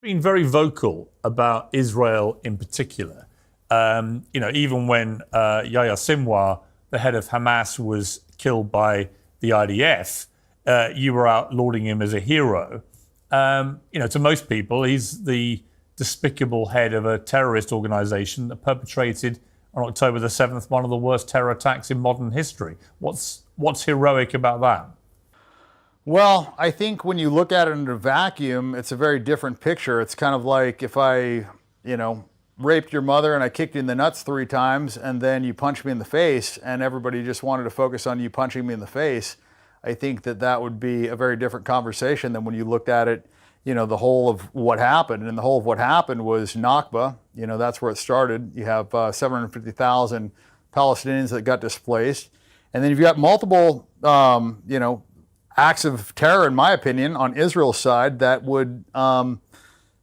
been very vocal about Israel in particular. Even when Yahya Sinwar, the head of Hamas, was killed by the IDF, you were out lauding him as a hero. To most people, he's the despicable head of a terrorist organization that perpetrated on October the 7th one of the worst terror attacks in modern history. What's heroic about that? Well, I think when you look at it in a vacuum, it's a very different picture. It's kind of like if I, raped your mother and I kicked you in the nuts 3 times and then you punched me in the face and everybody just wanted to focus on you punching me in the face. I think that would be a very different conversation than when you looked at it, the whole of what happened. And the whole of what happened was Nakba. That's where it started. You have 750,000 Palestinians that got displaced. And then you've got multiple, acts of terror, in my opinion, on Israel's side that would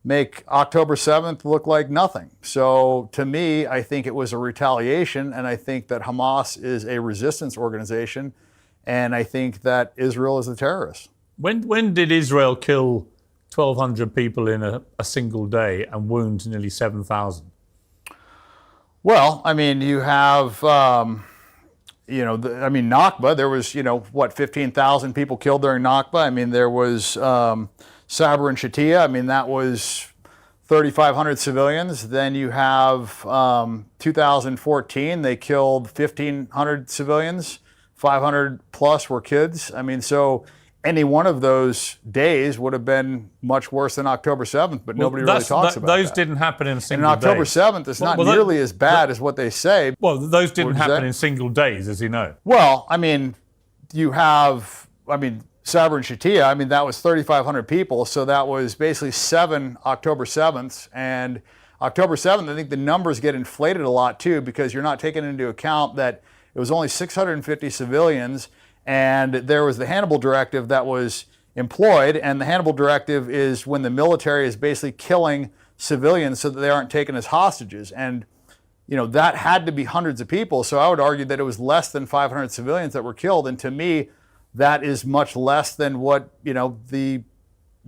make October 7th look like nothing. So to me, I think it was a retaliation, and I think that Hamas is a resistance organization, and I think that Israel is a terrorist. When did Israel kill 1,200 people in a single day and wound nearly 7,000? Well, you have... Nakba, there was, 15,000 people killed during Nakba. There was Sabra and Shatila. That was 3,500 civilians. Then you have 2014, they killed 1,500 civilians. 500 plus were kids. So any one of those days would have been much worse than October 7th, but nobody really talks about those that. didn't happen in single days. And October 7th is not nearly as bad as what they say. Well, those didn't happen in single days, as you know. Well, you have, Sabra and Shatila, that was 3,500 people, so that was basically 7 October 7ths. And October 7th, I think the numbers get inflated a lot too, because you're not taking into account that it was only 650 civilians, and there was the Hannibal Directive that was employed, and the Hannibal Directive is when the military is basically killing civilians so that they aren't taken as hostages. And, that had to be hundreds of people, so I would argue that it was less than 500 civilians that were killed, and to me, that is much less than what, the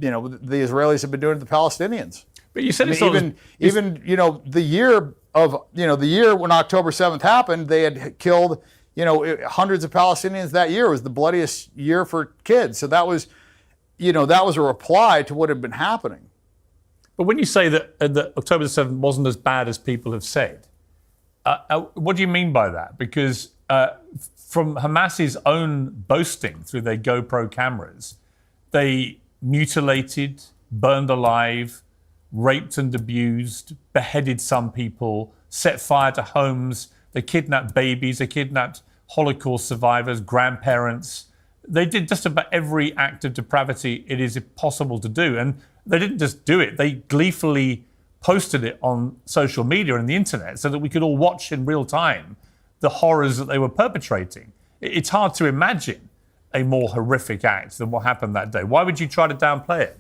Israelis have been doing to the Palestinians. But you said the year when October 7th happened, they had killed hundreds of Palestinians that year. It was the bloodiest year for kids. So that was a reply to what had been happening. But when you say that October 7th wasn't as bad as people have said, what do you mean by that? Because from Hamas's own boasting through their GoPro cameras, they mutilated, burned alive, raped and abused, beheaded some people, set fire to homes. They kidnapped babies, they kidnapped Holocaust survivors, grandparents. They did just about every act of depravity it is possible to do. And they didn't just do it, they gleefully posted it on social media and the internet so that we could all watch in real time the horrors that they were perpetrating. It's hard to imagine a more horrific act than what happened that day. Why would you try to downplay it?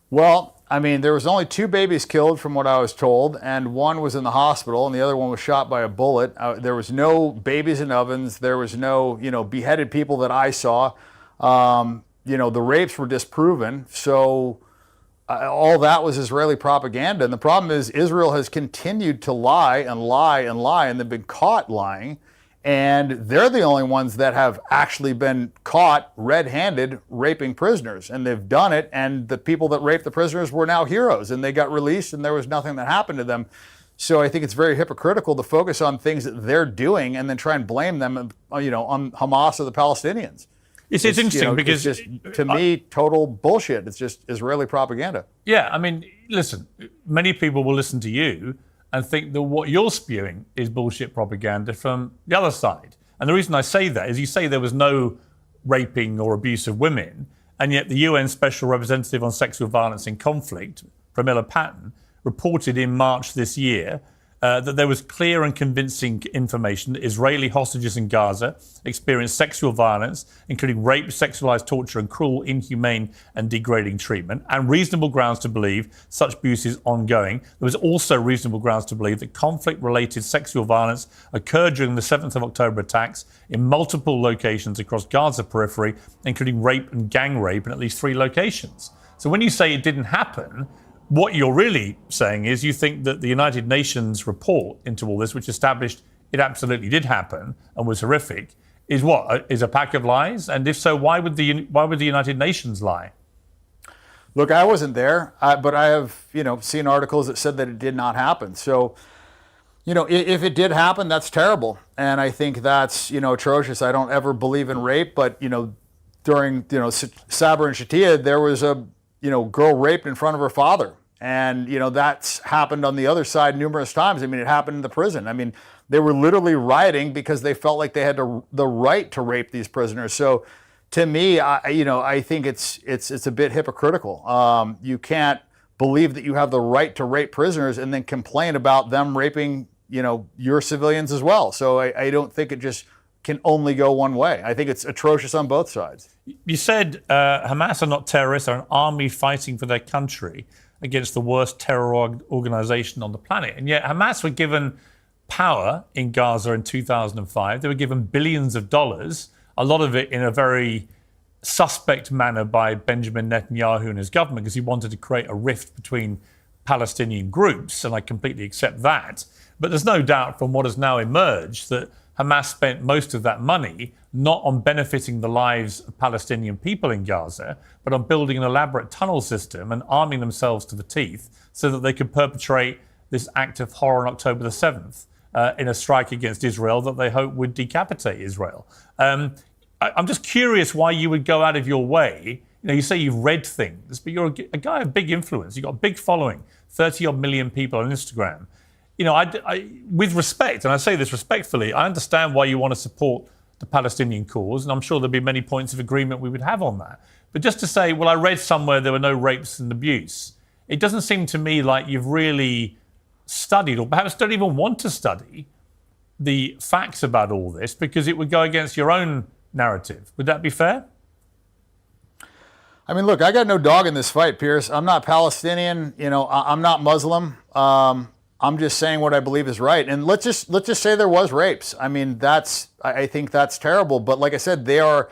Well, there was only 2 babies killed from what I was told, and one was in the hospital, and the other one was shot by a bullet. There was no babies in ovens. There was no, beheaded people that I saw. The rapes were disproven. So all that was Israeli propaganda. And the problem is Israel has continued to lie and lie and lie, and they've been caught lying. And they're the only ones that have actually been caught red-handed raping prisoners. And they've done it, and the people that raped the prisoners were now heroes, and they got released, and there was nothing that happened to them. So I think it's very hypocritical to focus on things that they're doing and then try and blame them, on Hamas or the Palestinians. It's interesting because... It's just, to me, total bullshit. It's just Israeli propaganda. Yeah, listen, many people will listen to you and think that what you're spewing is bullshit propaganda from the other side. And the reason I say that is you say there was no raping or abuse of women, and yet the UN Special Representative on Sexual Violence in Conflict, Pramila Patten, reported in March this year that there was clear and convincing information that Israeli hostages in Gaza experienced sexual violence, including rape, sexualized torture, and cruel, inhumane, and degrading treatment, and reasonable grounds to believe such abuse is ongoing. There was also reasonable grounds to believe that conflict-related sexual violence occurred during the 7th of October attacks in multiple locations across Gaza periphery, including rape and gang rape in at least 3 locations. So when you say it didn't happen, what you're really saying is you think that the United Nations report into all this, which established it absolutely did happen and was horrific, is what? Is a pack of lies? And if so, why would the United Nations lie? Look, I wasn't there, but I have, seen articles that said that it did not happen. So, if it did happen, that's terrible. And I think that's, atrocious. I don't ever believe in rape, but, during, Sabra and Shatila, there was a, girl raped in front of her father. And, that's happened on the other side numerous times. I mean, it happened in the prison. I mean, they were literally rioting because they felt like they had the right to rape these prisoners. So to me, I think it's a bit hypocritical. You can't believe that you have the right to rape prisoners and then complain about them raping, your civilians as well. So I don't think it just can only go one way. I think it's atrocious on both sides. You said Hamas are not terrorists, they're an army fighting for their country against the worst terror organization on the planet. And yet Hamas were given power in Gaza in 2005. They were given billions of dollars, a lot of it in a very suspect manner by Benjamin Netanyahu and his government, because he wanted to create a rift between Palestinian groups, and I completely accept that. But there's no doubt from what has now emerged that Hamas spent most of that money not on benefiting the lives of Palestinian people in Gaza, but on building an elaborate tunnel system and arming themselves to the teeth so that they could perpetrate this act of horror on October the 7th in a strike against Israel that they hope would decapitate Israel. I'm just curious why you would go out of your way. You say you've read things, but you're a guy of big influence. You've got a big following, 30-odd million people on Instagram. With respect, and I say this respectfully, I understand why you want to support the Palestinian cause, and I'm sure there'll be many points of agreement we would have on that. But just to say, well, I read somewhere there were no rapes and abuse, it doesn't seem to me like you've really studied, or perhaps don't even want to study, the facts about all this, because it would go against your own narrative. Would that be fair? I mean, look, I got no dog in this fight, Piers. I'm not Palestinian. I'm not Muslim. I'm just saying what I believe is right. And let's just say there was rapes. I mean, I think that's terrible. But like I said, they are,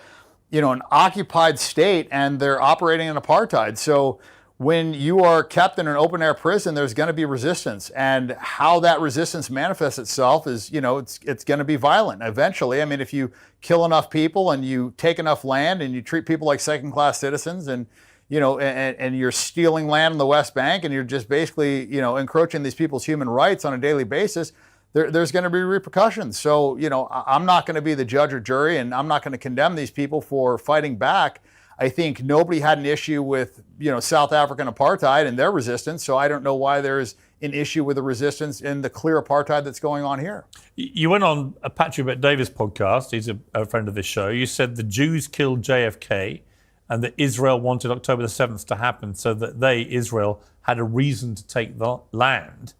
an occupied state and they're operating in apartheid. So when you are kept in an open air prison, there's going to be resistance. And how that resistance manifests itself is, it's going to be violent eventually. I mean, if you kill enough people and you take enough land and you treat people like second-class citizens and and you're stealing land in the West Bank and you're just basically, encroaching these people's human rights on a daily basis, there's going to be repercussions. So, I'm not going to be the judge or jury, and I'm not going to condemn these people for fighting back. I think nobody had an issue with, South African apartheid and their resistance. So I don't know why there's an issue with the resistance in the clear apartheid that's going on here. You went on a Patrick Bet-Davis podcast. He's a friend of this show. You said the Jews killed JFK and that Israel wanted October the 7th to happen so that Israel, had a reason to take the land.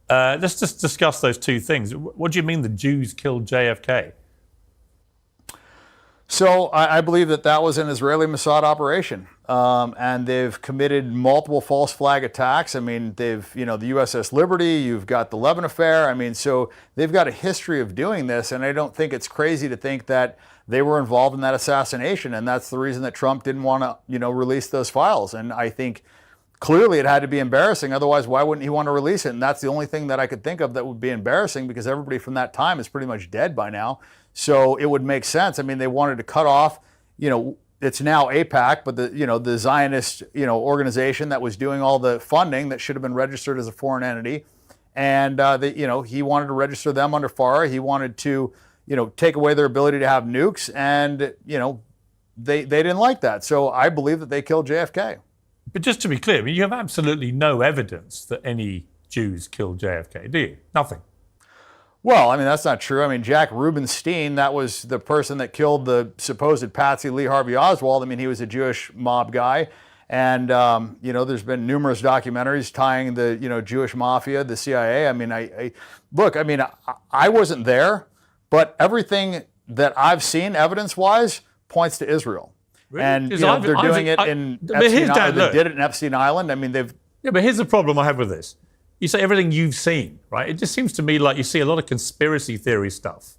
Let's just discuss those two things. What do you mean the Jews killed JFK? So I believe that was an Israeli Mossad operation, and they've committed multiple false flag attacks. I mean, they've, the USS Liberty, you've got the Levin affair. I mean, so they've got a history of doing this, and I don't think it's crazy to think that they were involved in that assassination, and that's the reason that Trump didn't want to, release those files. And I think clearly it had to be embarrassing. Otherwise, why wouldn't he want to release it? And that's the only thing that I could think of that would be embarrassing, because everybody from that time is pretty much dead by now. So it would make sense. I mean, they wanted to cut off, it's now AIPAC, but the Zionist, organization that was doing all the funding that should have been registered as a foreign entity. And, he wanted to register them under FARA. He wanted to, take away their ability to have nukes. And, they didn't like that. So I believe that they killed JFK. But just to be clear, I mean, you have absolutely no evidence that any Jews killed JFK, do you? Nothing. Well, I mean, that's not true. I mean, Jack Rubenstein, that was the person that killed the supposed Patsy Lee Harvey Oswald. I mean, he was a Jewish mob guy. And, there's been numerous documentaries tying the, Jewish mafia, the CIA. I mean, I wasn't there, but everything that I've seen evidence-wise points to Israel. Really? And they're doing it in Epstein Island. They did it in Epstein Island. I mean, Yeah, but here's the problem I have with this. You say everything you've seen, right? It just seems to me like you see a lot of conspiracy theory stuff.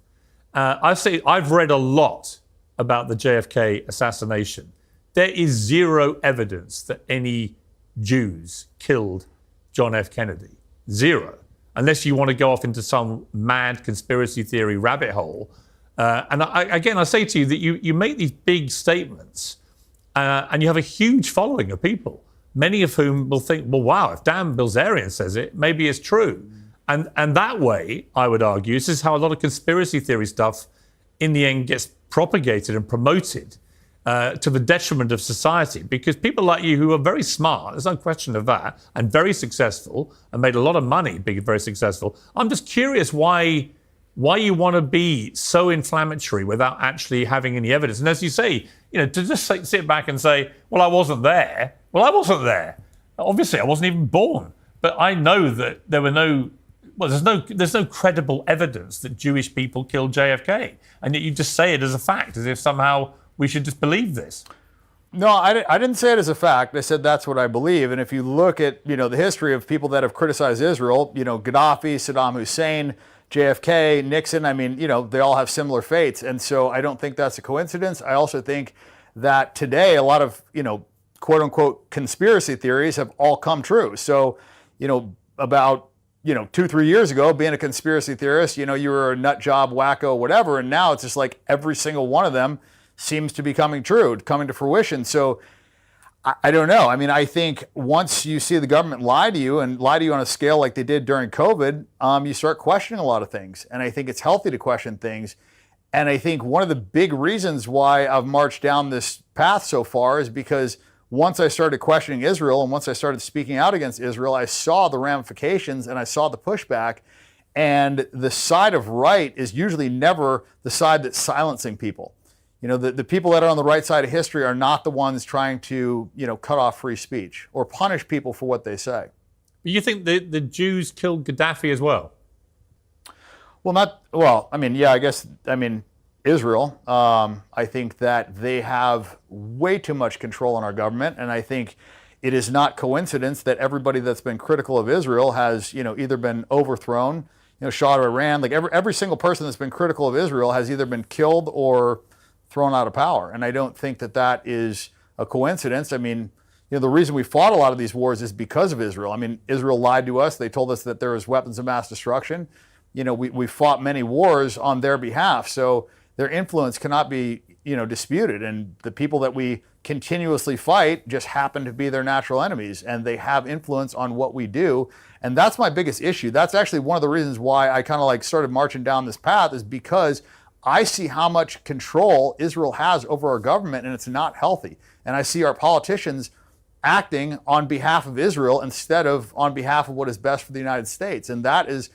I've read a lot about the JFK assassination. There is zero evidence that any Jews killed John F. Kennedy. Zero. Unless you want to go off into some mad conspiracy theory rabbit hole. And I say to you that you make these big statements and you have a huge following of people, many of whom will think, well, wow, if Dan Bilzerian says it, maybe it's true. And that way, I would argue, this is how a lot of conspiracy theory stuff in the end gets propagated and promoted to the detriment of society, because people like you who are very smart, there's no question of that, and very successful and made a lot of money being very successful. I'm just curious why you want to be so inflammatory without actually having any evidence. And as you say, to just sit back and say, well, I wasn't there. Well, I wasn't there. Obviously, I wasn't even born. But I know that there's no credible evidence that Jewish people killed JFK. And yet you just say it as a fact, as if somehow we should just believe this. No, I didn't say it as a fact. I said that's what I believe. And if you look at, the history of people that have criticized Israel, Gaddafi, Saddam Hussein, JFK, Nixon, they all have similar fates. And so I don't think that's a coincidence. I also think that today a lot of, quote unquote conspiracy theories have all come true. So, about 2-3 years ago, being a conspiracy theorist, you were a nut job, wacko, whatever. And now it's just like every single one of them seems to be coming true, coming to fruition. So I don't know. I think once you see the government lie to you and lie to you on a scale like they did during COVID, you start questioning a lot of things. And I think it's healthy to question things. And I think one of the big reasons why I've marched down this path so far is because once I started questioning Israel and once I started speaking out against Israel, I saw the ramifications and I saw the pushback. And the side of right is usually never the side that's silencing people. The people that are on the right side of history are not the ones trying to, cut off free speech or punish people for what they say. You think the Jews killed Gaddafi as well? Israel. I think that they have way too much control in our government. And I think it is not coincidence that everybody that's been critical of Israel has, either been overthrown, Shah of Iran, like every single person that's been critical of Israel has either been killed or thrown out of power. And I don't think that that is a coincidence. The reason we fought a lot of these wars is because of Israel. Israel lied to us. They told us that there was weapons of mass destruction. We fought many wars on their behalf. So their influence cannot be, disputed. And the people that we continuously fight just happen to be their natural enemies. And they have influence on what we do. And that's my biggest issue. That's actually one of the reasons why I kind of started marching down this path, is because I see how much control Israel has over our government, and it's not healthy. And I see our politicians acting on behalf of Israel instead of on behalf of what is best for the United States. And that is,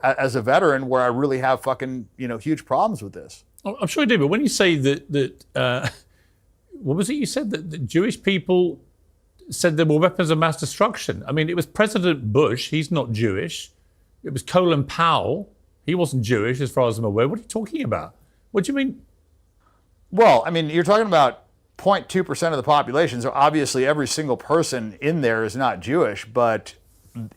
as a veteran, where I really have fucking, huge problems with this. I'm sure you do, but when you say that what was it you said? That Jewish people said there were weapons of mass destruction. It was President Bush. He's not Jewish. It was Colin Powell. He wasn't Jewish, as far as I'm aware. What are you talking about? What do you mean? Well, you're talking about 0.2% of the population. So obviously every single person in there is not Jewish, but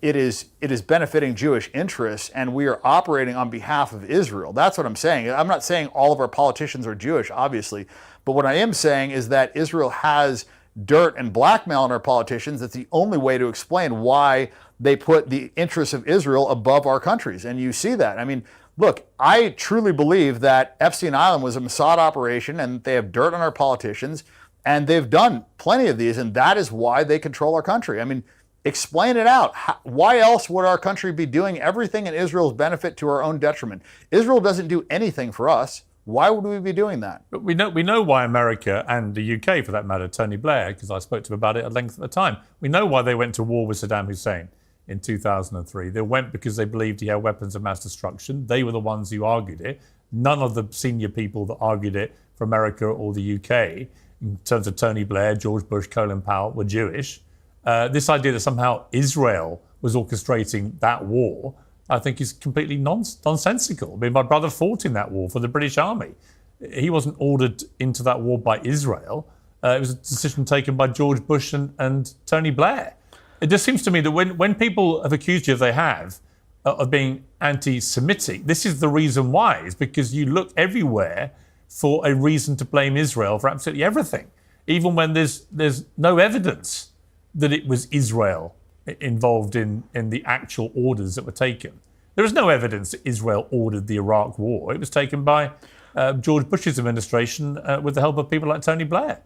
it is benefiting Jewish interests, and we are operating on behalf of Israel. That's what I'm saying. I'm not saying all of our politicians are Jewish, obviously, but what I am saying is that Israel has dirt and blackmail on our politicians. That's the only way to explain why they put the interests of Israel above our countries. And you see that. Look, I truly believe that Epstein Island was a Mossad operation, and they have dirt on our politicians, and they've done plenty of these, and that is why they control our country. Explain it out. Why else would our country be doing everything in Israel's benefit to our own detriment? Israel doesn't do anything for us. Why would we be doing that? But we know why America, and the UK for that matter, Tony Blair, because I spoke to him about it at length at the time, we know why they went to war with Saddam Hussein in 2003. They went because they believed he had weapons of mass destruction. They were the ones who argued it. None of the senior people that argued it for America or the UK, in terms of Tony Blair, George Bush, Colin Powell, were Jewish. This idea that somehow Israel was orchestrating that war, I think is completely nonsensical. My brother fought in that war for the British Army. He wasn't ordered into that war by Israel. It was a decision taken by George Bush and Tony Blair. It just seems to me that when people have accused you, if they have, of being anti-Semitic, this is the reason why. It's because you look everywhere for a reason to blame Israel for absolutely everything, even when there's no evidence that it was Israel involved in the actual orders that were taken. There is no evidence that Israel ordered the Iraq War. It was taken by George Bush's administration with the help of people like Tony Blair.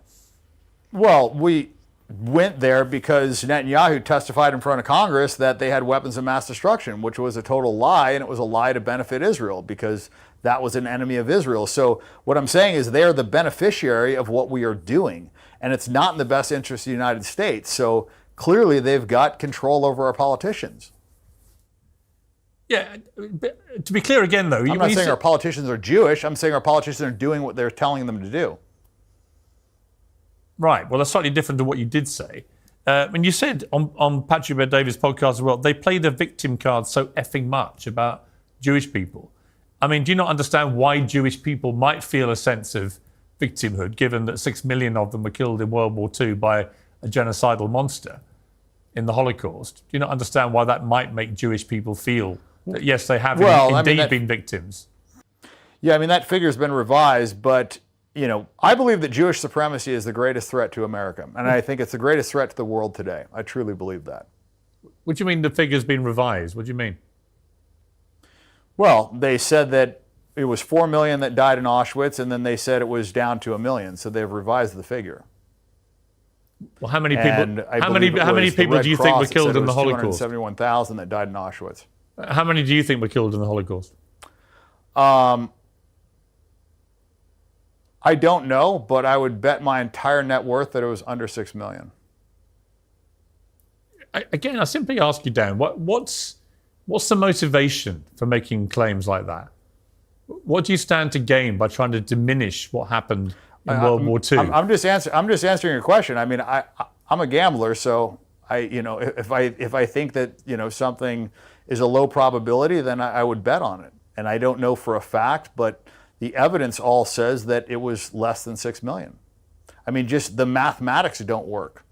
Well, we went there because Netanyahu testified in front of Congress that they had weapons of mass destruction, which was a total lie, and it was a lie to benefit Israel because that was an enemy of Israel. So what I'm saying is they're the beneficiary of what we are doing, and it's not in the best interest of the United States. So clearly they've got control over our politicians. Yeah, to be clear again, though, I'm not saying our politicians are Jewish. I'm saying our politicians are doing what they're telling them to do. Right. Well, that's slightly different to what you did say. When you said on Patrick Bet-David's podcast as well, they play the victim card so effing much about Jewish people. I mean, do you not understand why Jewish people might feel a sense of victimhood, given that 6 million of them were killed in World War II by a genocidal monster in the Holocaust? Do you not understand why that might make Jewish people feel that, yes, they have indeed been victims? Yeah, I mean, that figure's been revised, but I believe that Jewish supremacy is the greatest threat to America, and I think it's the greatest threat to the world today. I truly believe that. What do you mean the figure's been revised? What do you mean? Well, they said that it was 4 million that died in Auschwitz, and then they said it was down to 1 million, so they've revised the figure. Well, how many people? How many people do you think were killed in the Holocaust? 271,000 that died in Auschwitz. How many do you think were killed in the Holocaust? I don't know, but I would bet my entire net worth that it was under 6 million. Again, I simply ask you, Dan, what's the motivation for making claims like that? What do you stand to gain by trying to diminish what happened in World War II? I'm just answering your question. I mean, I'm a gambler, so if I think that something is a low probability, then I would bet on it. And I don't know for a fact, but the evidence all says that it was less than 6 million. I mean, just the mathematics don't work.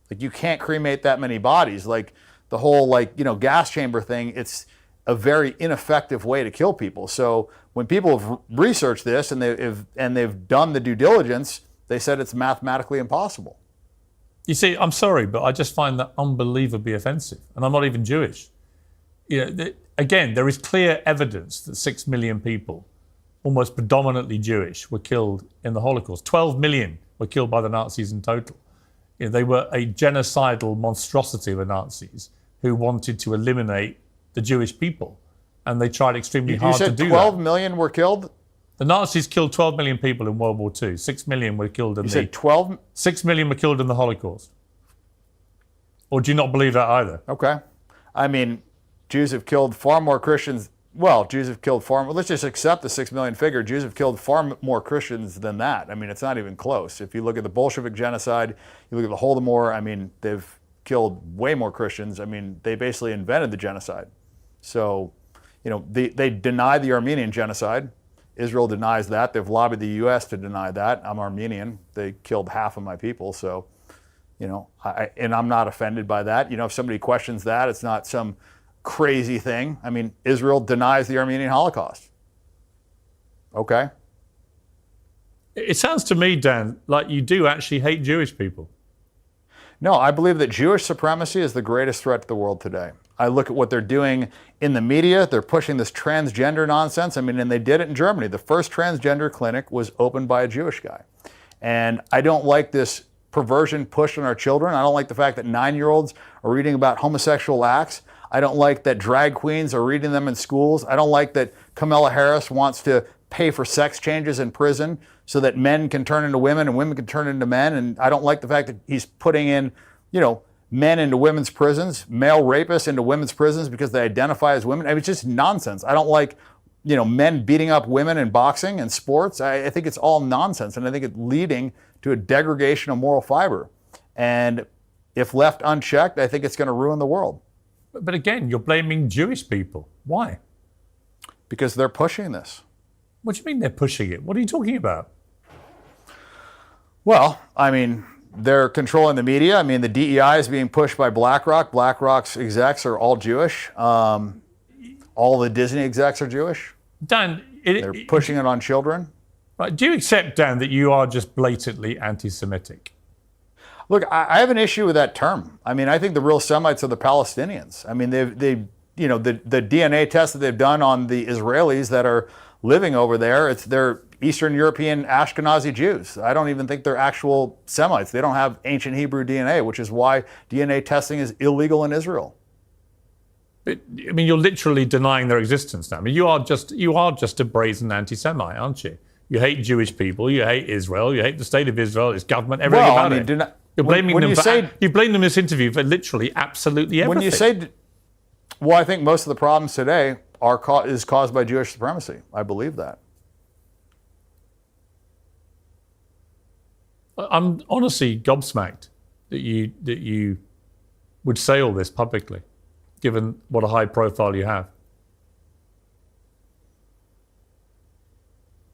Like, you can't cremate that many bodies. Like, the whole gas chamber thing, it's a very ineffective way to kill people. So when people have researched this and they've done the due diligence, they said it's mathematically impossible. You see, I'm sorry, but I just find that unbelievably offensive, and I'm not even Jewish. Again, there is clear evidence that 6 million people, almost predominantly Jewish, were killed in the Holocaust. 12 million were killed by the Nazis in total. They were a genocidal monstrosity of the Nazis who wanted to eliminate the Jewish people, and they tried extremely hard to do that. You said 12 million were killed? The Nazis killed 12 million people in World War II. 6 million were killed in 6 million were killed in the Holocaust. Or do you not believe that either? Okay. I mean, Jews have killed far more Christians. Well, Jews have killed let's just accept the 6 million figure. Jews have killed far more Christians than that. I mean, it's not even close. If you look at the Bolshevik genocide, you look at the Holodomor, I mean, they've killed way more Christians. I mean, they basically invented the genocide. So, they deny the Armenian genocide. Israel denies that. They've lobbied the U.S. to deny that. I'm Armenian. They killed half of my people. So, and I'm not offended by that. If somebody questions that, it's not some crazy thing. I mean, Israel denies the Armenian Holocaust. Okay. It sounds to me, Dan, like you do actually hate Jewish people. No, I believe that Jewish supremacy is the greatest threat to the world today. I look at what they're doing in the media. They're pushing this transgender nonsense. I mean, and they did it in Germany. The first transgender clinic was opened by a Jewish guy. And I don't like this perversion pushed on our children. I don't like the fact that 9-year-olds are reading about homosexual acts. I don't like that drag queens are reading them in schools. I don't like that Kamala Harris wants to pay for sex changes in prison so that men can turn into women and women can turn into men. And I don't like the fact that he's putting in, men into women's prisons, male rapists into women's prisons because they identify as women. I mean, it's just nonsense. I don't like, men beating up women in boxing and sports. I think it's all nonsense. And I think it's leading to a degradation of moral fiber. And if left unchecked, I think it's going to ruin the world. But again, you're blaming Jewish people. Why? Because they're pushing this. What do you mean they're pushing it? What are you talking about? Well, I mean, they're controlling the media. I mean, the DEI is being pushed by BlackRock. BlackRock's execs are all Jewish. All the Disney execs are Jewish. Dan, they're pushing it on children. Right. Do you accept, Dan, that you are just blatantly anti-Semitic? Look, I have an issue with that term. I mean, I think the real Semites are the Palestinians. I mean, they the DNA tests that they've done on the Israelis that are living over there, they're Eastern European Ashkenazi Jews. I don't even think they're actual Semites. They don't have ancient Hebrew DNA, which is why DNA testing is illegal in Israel. I mean, you're literally denying their existence now. I mean, you are just a brazen anti-Semite, aren't you? You hate Jewish people, you hate Israel, you hate the state of Israel, its government, everything about it. You're blaming them you blame them in this interview for literally absolutely everything. When you say, well, I think most of the problems today is caused by Jewish supremacy. I believe that. I'm honestly gobsmacked that you would say all this publicly, given what a high profile you have.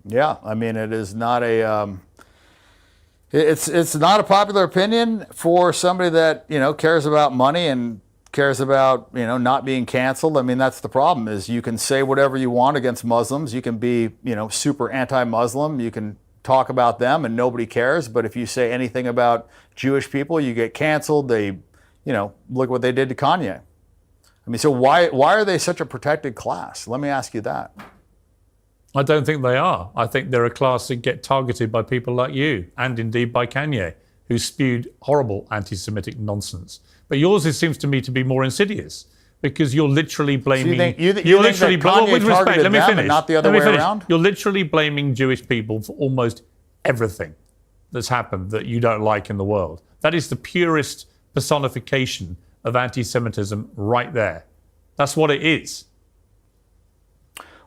Yeah, I mean, it is not a it's not a popular opinion for somebody that cares about money and cares about not being canceled. I mean, that's the problem, is you can say whatever you want against Muslims. You can be super anti-Muslim. You can talk about them and nobody cares. But if you say anything about Jewish people, you get canceled. They look what they did to Kanye. I mean, so why are they such a protected class? Let me ask you that. I don't think they are. I think they're a class that get targeted by people like you, and indeed by Kanye, who spewed horrible anti-Semitic nonsense. But yours seems to me to be more insidious, because you're literally blaming. So you think that Kanye targeted them and not the other way around? You're literally blaming Jewish people for almost everything that's happened that you don't like in the world. That is the purest personification of anti-Semitism right there. That's what it is.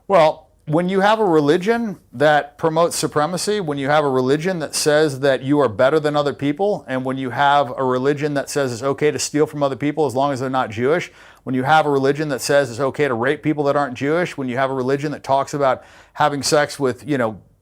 Well, when you have a religion that promotes supremacy, when you have a religion that says that you are better than other people, and when you have a religion that says it's okay to steal from other people as long as they're not Jewish, when you have a religion that says it's okay to rape people that aren't Jewish, when you have a religion that talks about having sex with,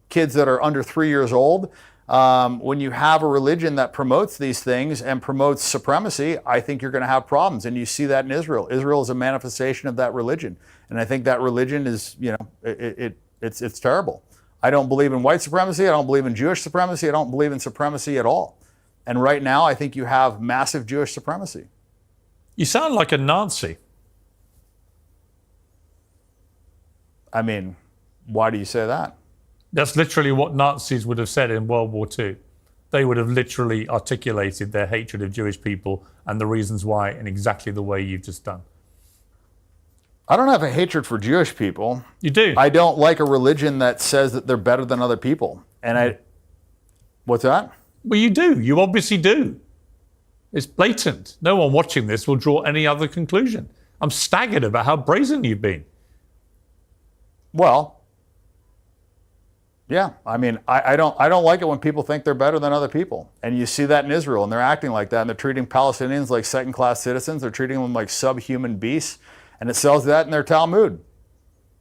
kids that are under 3 years old, when you have a religion that promotes these things and promotes supremacy, I think you're going to have problems. And you see that in Israel. Israel is a manifestation of that religion. And I think that religion is, it's terrible. I don't believe in white supremacy. I don't believe in Jewish supremacy. I don't believe in supremacy at all. And right now, I think you have massive Jewish supremacy. You sound like a Nazi. I mean, why do you say that? That's literally what Nazis would have said in World War II. They would have literally articulated their hatred of Jewish people and the reasons why in exactly the way you've just done. I don't have a hatred for Jewish people. You do? I don't like a religion that says that they're better than other people. And what's that? Well, you do. You obviously do. It's blatant. No one watching this will draw any other conclusion. I'm staggered about how brazen you've been. Well, yeah. I mean, I don't like it when people think they're better than other people. And you see that in Israel, and they're acting like that, and they're treating Palestinians like second-class citizens. They're treating them like subhuman beasts. And it sells that in their Talmud.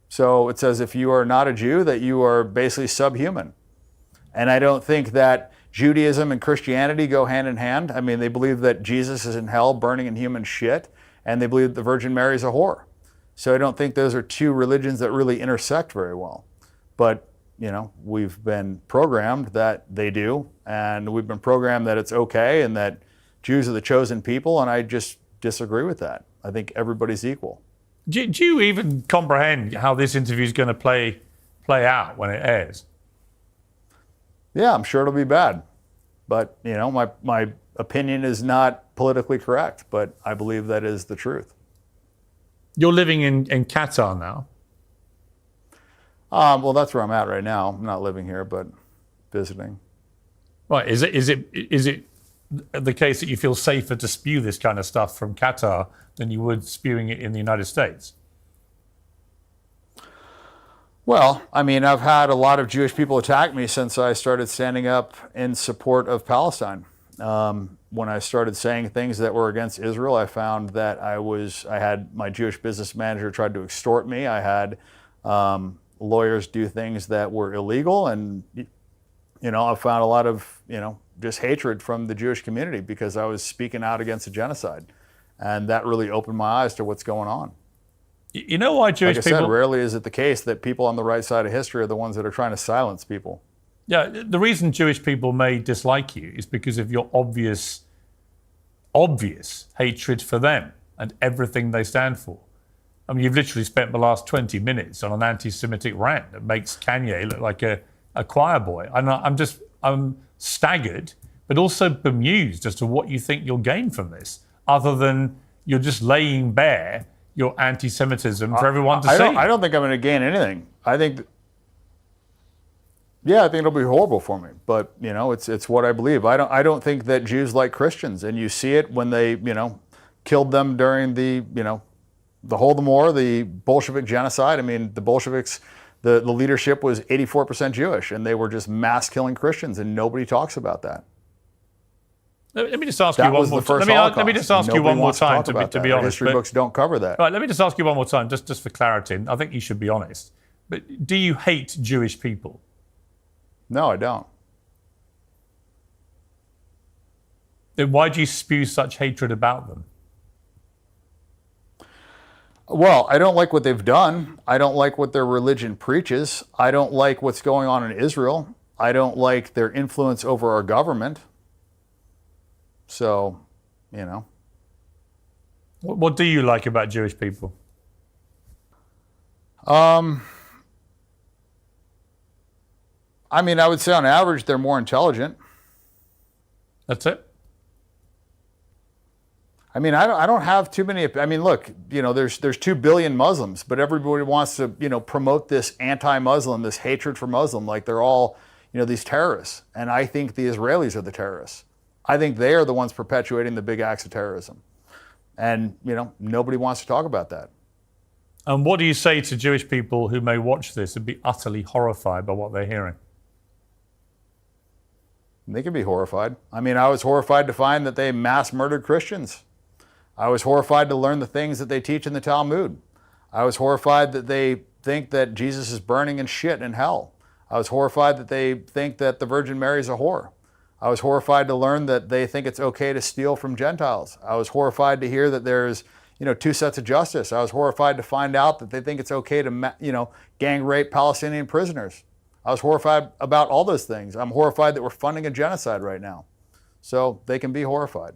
So it says if you are not a Jew, that you are basically subhuman. And I don't think that Judaism and Christianity go hand in hand. I mean, they believe that Jesus is in hell burning in human shit, and they believe that the Virgin Mary is a whore. So I don't think those are two religions that really intersect very well. But, we've been programmed that they do, and we've been programmed that it's okay and that Jews are the chosen people, and I just disagree with that. I think everybody's equal. Do you even comprehend how this interview is going to play out when it airs? Yeah, I'm sure it'll be bad. But, my opinion is not politically correct, but I believe that is the truth. You're living in Qatar now. Well, that's where I'm at right now. I'm not living here, but visiting. Right. Is it the case that you feel safer to spew this kind of stuff from Qatar than you would spewing it in the United States? Well, I mean, I've had a lot of Jewish people attack me since I started standing up in support of Palestine. When I started saying things that were against Israel, I found that I had my Jewish business manager tried to extort me. I had lawyers do things that were illegal, and I found a lot of just hatred from the Jewish community because I was speaking out against a genocide, and that really opened my eyes to what's going on. You know why Jewish people? Like I said, rarely is it the case that people on the right side of history are the ones that are trying to silence people. Yeah, the reason Jewish people may dislike you is because of your obvious obvious hatred for them and everything they stand for. I mean, you've literally spent the last 20 minutes on an anti-Semitic rant that makes Kanye look like a choir boy. I'm staggered, but also bemused as to what you think you'll gain from this, other than you're just laying bare your anti-Semitism for everyone to see. I don't think I'm going to gain anything. I think it'll be horrible for me, but it's what I believe. I don't think that Jews like Christians, and you see it when they killed them during the Holodomor, the Bolshevik genocide. I mean, the Bolsheviks, the leadership was 84% Jewish, and they were just mass killing Christians, and nobody talks about that. Let me just ask you one more time. Let me just ask you one more time to be honest. History books don't cover that. Right, let me just ask you one more time, just for clarity. I think you should be honest. But do you hate Jewish people? No, I don't. Then why do you spew such hatred about them? Well, I don't like what they've done. I don't like what their religion preaches. I don't like what's going on in Israel. I don't like their influence over our government. So, What do you like about Jewish people? I mean, I would say on average they're more intelligent. That's it? I mean, I don't have too many. I mean, look, there's 2 billion Muslims, but everybody wants to, promote this anti-Muslim, this hatred for Muslim, like they're all, these terrorists. And I think the Israelis are the terrorists. I think they are the ones perpetuating the big acts of terrorism. And, nobody wants to talk about that. And what do you say to Jewish people who may watch this and be utterly horrified by what they're hearing? They can be horrified. I mean, I was horrified to find that they mass murdered Christians. I was horrified to learn the things that they teach in the Talmud. I was horrified that they think that Jesus is burning in shit in hell. I was horrified that they think that the Virgin Mary is a whore. I was horrified to learn that they think it's okay to steal from Gentiles. I was horrified to hear that there's, 2 sets of justice. I was horrified to find out that they think it's okay to, gang rape Palestinian prisoners. I was horrified about all those things. I'm horrified that we're funding a genocide right now. So they can be horrified.